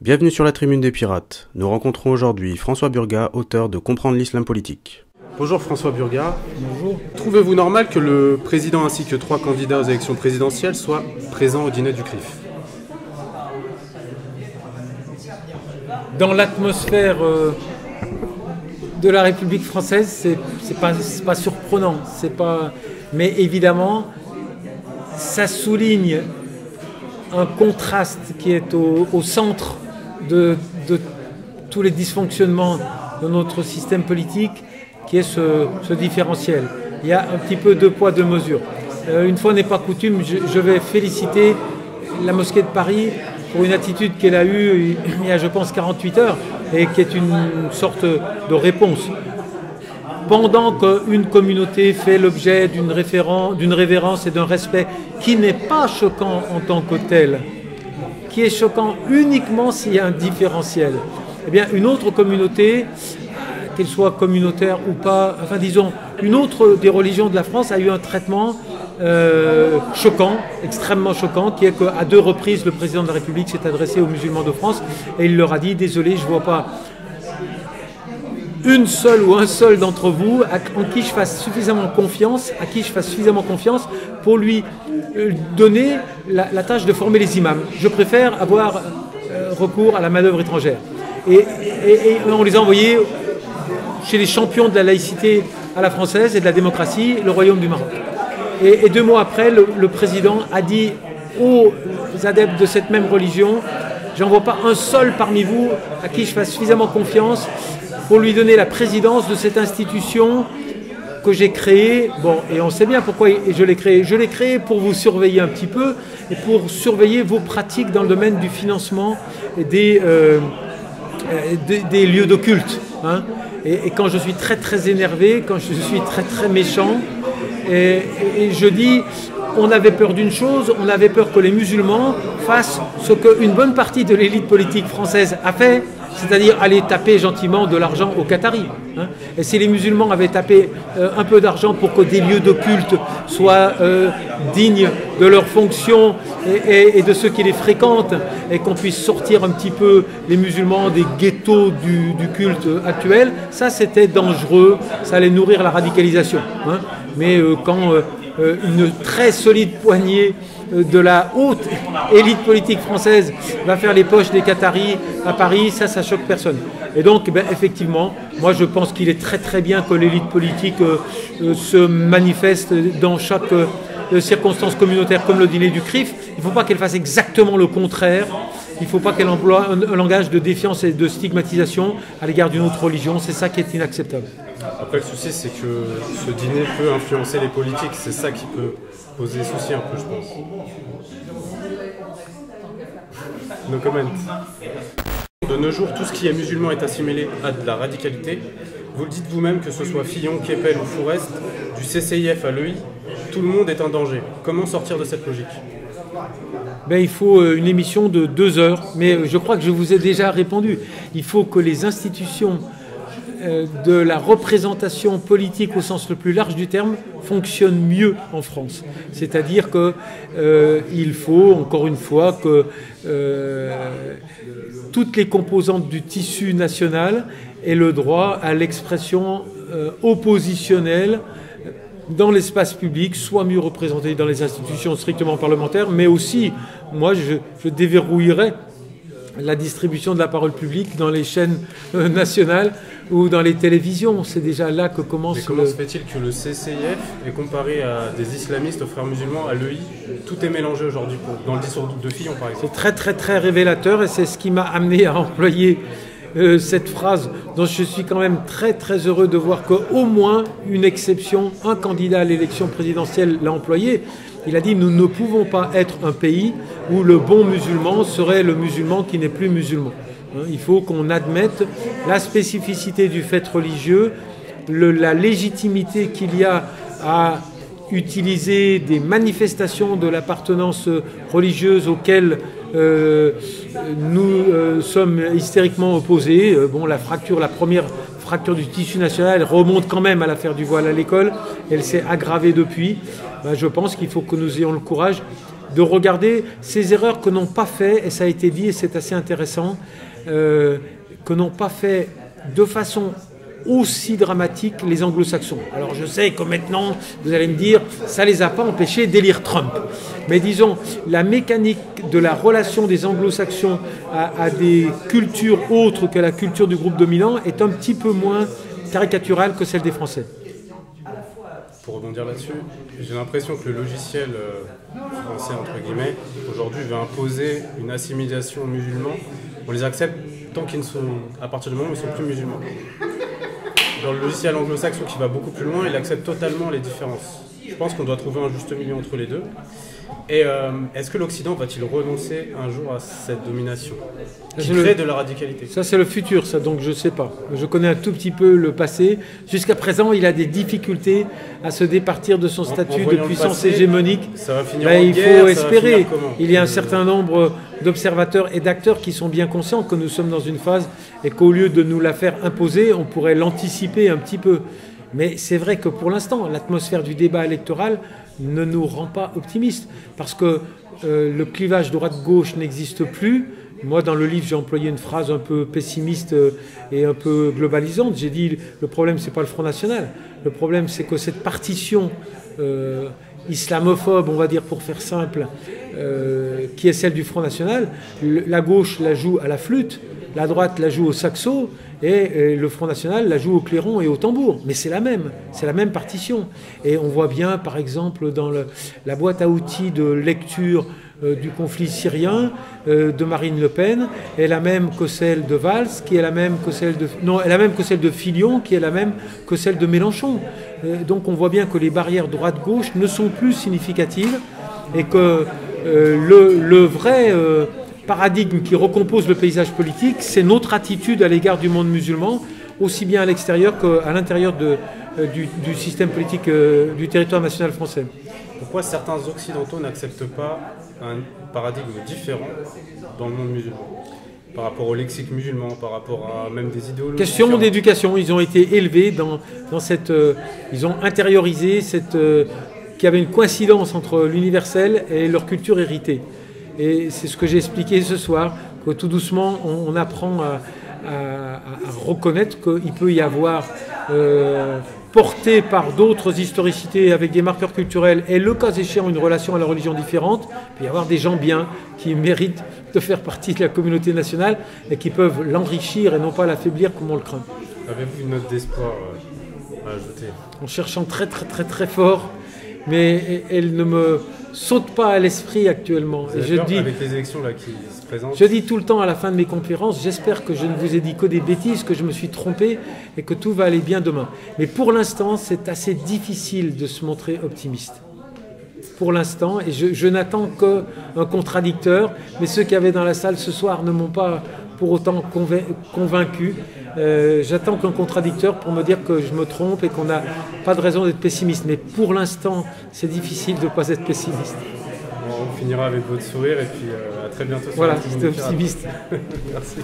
Bienvenue sur la Tribune des Pirates. Nous rencontrons aujourd'hui François Burgat, auteur de Comprendre l'islam politique. Bonjour François Burgat. Bonjour. Trouvez-vous normal que le président ainsi que 3 candidats aux élections présidentielles soient présents au dîner du CRIF? Dans l'atmosphère de la République française, c'est pas surprenant. Mais évidemment, ça souligne un contraste qui est au centre de tous les dysfonctionnements de notre système politique, qui est ce différentiel. Il y a un petit peu deux poids, deux mesures. Une fois n'est pas coutume, je vais féliciter la mosquée de Paris pour une attitude qu'elle a eue il y a, je pense, 48 heures, et qui est une sorte de réponse. Pendant qu'une communauté fait l'objet d'une révérence et d'un respect qui n'est pas choquant en tant que tel, qui est choquant uniquement s'il y a un différentiel, eh bien une autre communauté, qu'elle soit communautaire ou pas, enfin disons, une autre des religions de la France a eu un traitement choquant, extrêmement choquant, qui est qu'à 2 reprises, le président de la République s'est adressé aux musulmans de France et il leur a dit « Désolé, je ne vois pas une seule ou un seul d'entre vous en qui je fasse suffisamment confiance, pour lui donner la tâche de former les imams. Je préfère avoir recours à la manœuvre étrangère. » Et on les a envoyés chez les champions de la laïcité à la française et de la démocratie, le Royaume du Maroc. Et 2 mois après, le président a dit aux adeptes de cette même religion « J'en vois pas un seul parmi vous à qui je fasse suffisamment confiance pour lui donner la présidence de cette institution que j'ai créée. » Bon, et on sait bien pourquoi je l'ai créée. Je l'ai créée pour vous surveiller un petit peu et pour surveiller vos pratiques dans le domaine du financement des lieux de culte. Hein. Et quand je suis très très énervé, quand je suis très très méchant, et je dis, on avait peur d'une chose, on avait peur que les musulmans fassent ce qu'une bonne partie de l'élite politique française a fait, c'est-à-dire aller taper gentiment de l'argent aux Qataris. Hein. Et si les musulmans avaient tapé un peu d'argent pour que des lieux de culte soient dignes de leurs fonctions et de ceux qui les fréquentent, et qu'on puisse sortir un petit peu les musulmans des ghettos du culte actuel, ça c'était dangereux, ça allait nourrir la radicalisation. Hein. Mais quand une très solide poignée de la haute élite politique française va faire les poches des Qataris à Paris, ça choque personne. Et donc, effectivement, moi je pense qu'il est très très bien que l'élite politique se manifeste dans chaque circonstance communautaire comme le dîner du CRIF. Il ne faut pas qu'elle fasse exactement le contraire. Il ne faut pas qu'elle emploie un langage de défiance et de stigmatisation à l'égard d'une autre religion. C'est ça qui est inacceptable. Après, le souci, c'est que ce dîner peut influencer les politiques. C'est ça qui peut poser souci un peu, je pense. No comment. De nos jours, tout ce qui est musulman est assimilé à de la radicalité. Vous le dites vous-même, que ce soit Fillon, Keppel ou Fourest, du CCIF à l'EI, tout le monde est un danger. Comment sortir de cette logique ? Il faut une émission de 2 heures, mais je crois que je vous ai déjà répondu. Il faut que les institutions de la représentation politique au sens le plus large du terme fonctionnent mieux en France. C'est-à-dire qu'il faut, encore une fois, que toutes les composantes du tissu national aient le droit à l'expression oppositionnelle dans l'espace public, soit mieux représenté dans les institutions strictement parlementaires, mais aussi, moi, je déverrouillerais la distribution de la parole publique dans les chaînes nationales ou dans les télévisions. C'est déjà là que commence... Mais comment se fait-il que le CCIF est comparé à des islamistes, aux frères musulmans, à l'EI? Tout est mélangé aujourd'hui dans le discours de Fillon, par exemple. C'est très très très révélateur, et c'est ce qui m'a amené à employer cette phrase dont je suis quand même très très heureux de voir qu'au moins une exception, un candidat à l'élection présidentielle l'a employé. Il a dit « Nous ne pouvons pas être un pays où le bon musulman serait le musulman qui n'est plus musulman. » Il faut qu'on admette la spécificité du fait religieux, la légitimité qu'il y a à utiliser des manifestations de l'appartenance religieuse auxquelles nous sommes hystériquement opposés. La première fracture du tissu national, elle remonte quand même à l'affaire du voile à l'école. Elle s'est aggravée depuis. Je pense qu'il faut que nous ayons le courage de regarder ces erreurs que n'ont pas fait, et ça a été dit, et c'est assez intéressant, que n'ont pas fait de façon aussi dramatique les anglo-saxons. Alors je sais que maintenant, vous allez me dire, ça ne les a pas empêchés d'élire Trump. Mais disons, la mécanique de la relation des anglo-saxons à des cultures autres que la culture du groupe dominant est un petit peu moins caricaturale que celle des Français. Pour rebondir là-dessus, j'ai l'impression que le logiciel français, entre guillemets, aujourd'hui veut imposer une assimilation aux musulmans. On les accepte tant qu'ils ne sont, à partir du moment où ils ne sont plus musulmans. Dans le logiciel anglo-saxon qui va beaucoup plus loin, il accepte totalement les différences. Je pense qu'on doit trouver un juste milieu entre les deux. Et est-ce que l'Occident va-t-il renoncer un jour à cette domination qui crée de la radicalité? Ça, c'est le futur, ça, donc je ne sais pas. Je connais un tout petit peu le passé. Jusqu'à présent, il a des difficultés à se départir de son statut de puissance hégémonique. Ça va finir en guerre, il faut espérer. Comment? Il y a un certain nombre d'observateurs et d'acteurs qui sont bien conscients que nous sommes dans une phase et qu'au lieu de nous la faire imposer, on pourrait l'anticiper un petit peu. Mais c'est vrai que pour l'instant, l'atmosphère du débat électoral ne nous rend pas optimistes, parce que le clivage droite-gauche n'existe plus. Moi, dans le livre, j'ai employé une phrase un peu pessimiste et un peu globalisante. J'ai dit, le problème, c'est pas le Front National. Le problème, c'est que cette partition islamophobe, on va dire pour faire simple, qui est celle du Front National, la gauche la joue à la flûte, la droite la joue au saxo, et le Front National la joue au clairon et au tambour. Mais c'est la même partition. Et on voit bien, par exemple, dans la boîte à outils de lecture du conflit syrien de Marine Le Pen, est la même que celle de Valls, qui est la même que celle de... Non, est la même que celle de Fillon, qui est la même que celle de Mélenchon. Donc on voit bien que les barrières droite-gauche ne sont plus significatives, et que le vrai... paradigme qui recompose le paysage politique, c'est notre attitude à l'égard du monde musulman, aussi bien à l'extérieur qu'à l'intérieur du système politique du territoire national français. Pourquoi certains occidentaux n'acceptent pas un paradigme différent dans le monde musulman, par rapport au lexique musulman, par rapport à même des idéologies? Question d'éducation, ils ont été élevés dans cette... ils ont intériorisé qu'il y avait une coïncidence entre l'universel et leur culture héritée. Et c'est ce que j'ai expliqué ce soir, que tout doucement, on apprend à reconnaître qu'il peut y avoir, porté par d'autres historicités avec des marqueurs culturels, et le cas échéant une relation à la religion différente, il peut y avoir des gens bien qui méritent de faire partie de la communauté nationale et qui peuvent l'enrichir et non pas l'affaiblir comme on le craint. Avez-vous une note d'espoir à ajouter? En cherchant très très très très fort, mais elle ne me saute pas à l'esprit actuellement. Et je dis, avec les élections là qui se présentent, je dis tout le temps à la fin de mes conférences, j'espère que je ne vous ai dit que des bêtises, que je me suis trompé et que tout va aller bien demain. Mais pour l'instant, c'est assez difficile de se montrer optimiste. Pour l'instant, et je n'attends qu'un contradicteur, mais ceux qui avaient dans la salle ce soir ne m'ont pas pour autant convaincu. J'attends qu'un contradicteur pour me dire que je me trompe et qu'on n'a pas de raison d'être pessimiste. Mais pour l'instant, c'est difficile de ne pas être pessimiste. Bon, on finira avec votre sourire et puis à très bientôt. Voilà, c'était optimiste. Merci.